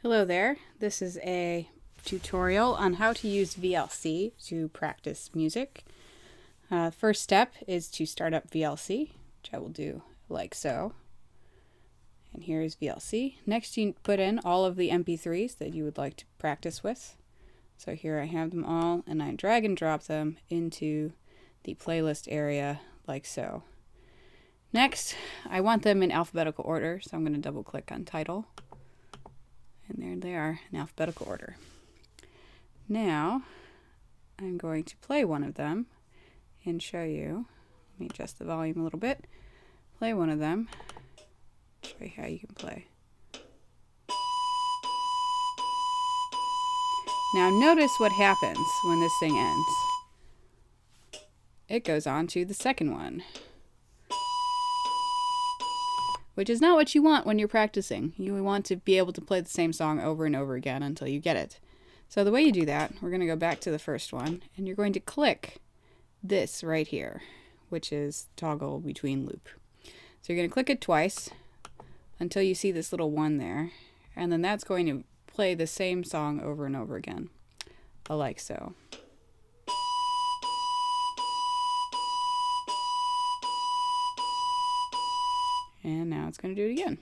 Hello there. This is a tutorial on how to use VLC to practice music. First step is to start up VLC, which I will do like so. And here is VLC. Next, you put in all of the MP3s that you would like to practice with. So here I have them all, and I drag and drop them into the playlist area like so. Next, I want them in alphabetical order, so I'm going to double click on title. And there they are in alphabetical order. Now, I'm going to play one of them and show you. Let me adjust the volume a little bit. Play one of them. Show you how you can play. Now notice what happens when this thing ends. It goes on to the second one, which is not what you want when you're practicing. You want to be able to play the same song over and over again until you get it. So the way you do that, we're going to go back to the first one, and you're going to click this right here, which is toggle between loop. So you're going to click it twice until you see this little one there, and then that's going to play the same song over and over again, like so. And now it's going to do it again.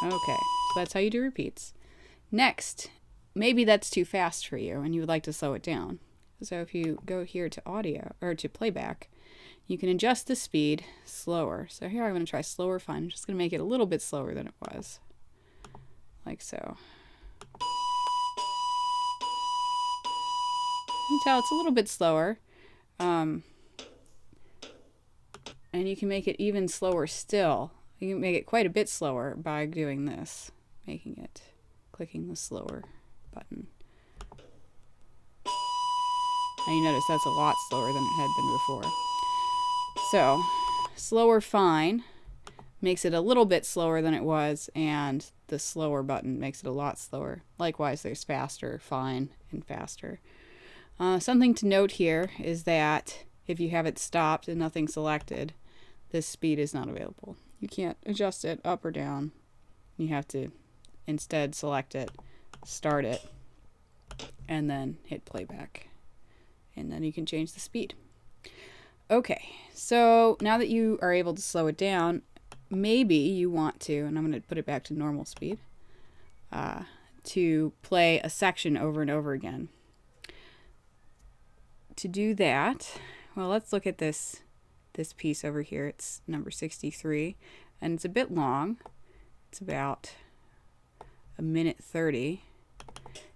Okay, so that's how you do repeats. Next, maybe that's too fast for you and you would like to slow it down. So if you go here to audio, or to playback, you can adjust the speed slower. So here I'm going to try slower fine. I'm just going to make it a little bit slower than it was. Like so. You can tell it's a little bit slower. And you can make it even slower still. You can make it quite a bit slower by doing this, clicking the slower button. And you notice that's a lot slower than it had been before. So, slower fine makes it a little bit slower than it was, and the slower button makes it a lot slower. Likewise, there's faster, fine, and faster. Something to note here is that if you have it stopped and nothing selected, this speed is not available. You can't adjust it up or down. You have to instead select it, start it, and then hit playback. And then you can change the speed. Okay, so now that you are able to slow it down, maybe you want to, and I'm going to put it back to normal speed, to play a section over and over again. To do that, well, let's look at this piece over here. It's number 63, and it's a bit long. It's about 1:30,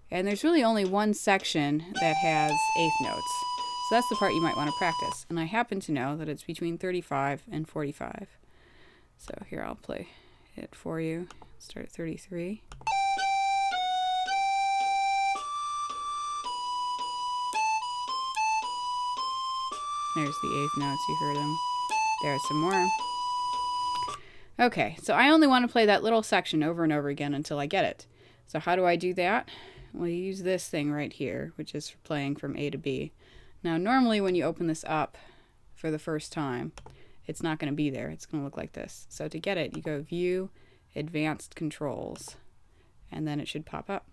and there's really only one section that has eighth notes. So that's the part you might want to practice. And I happen to know that it's between 35 and 45. So here, I'll play it for you. Start at 33. There's the eighth notes, you heard them. There's some more. Okay, so I only want to play that little section over and over again until I get it. So how do I do that? Well, you use this thing right here, which is for playing from A to B. Now, normally when you open this up for the first time, it's not going to be there. It's going to look like this. So to get it, you go View, Advanced Controls, and then it should pop up.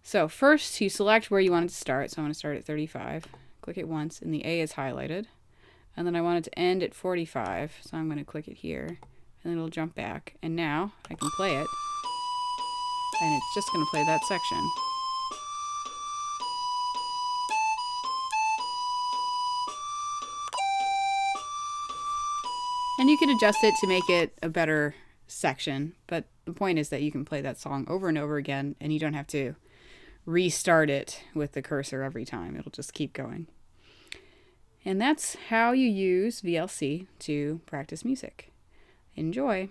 So first, you select where you want it to start. So I'm going to start at 35. Click it once, and the A is highlighted. And then I want it to end at 45, so I'm going to click it here, and then it'll jump back. And now I can play it, and it's just going to play that section. And you can adjust it to make it a better section, but the point is that you can play that song over and over again, and you don't have to restart it with the cursor every time. It'll just keep going. And that's how you use VLC to practice music. Enjoy!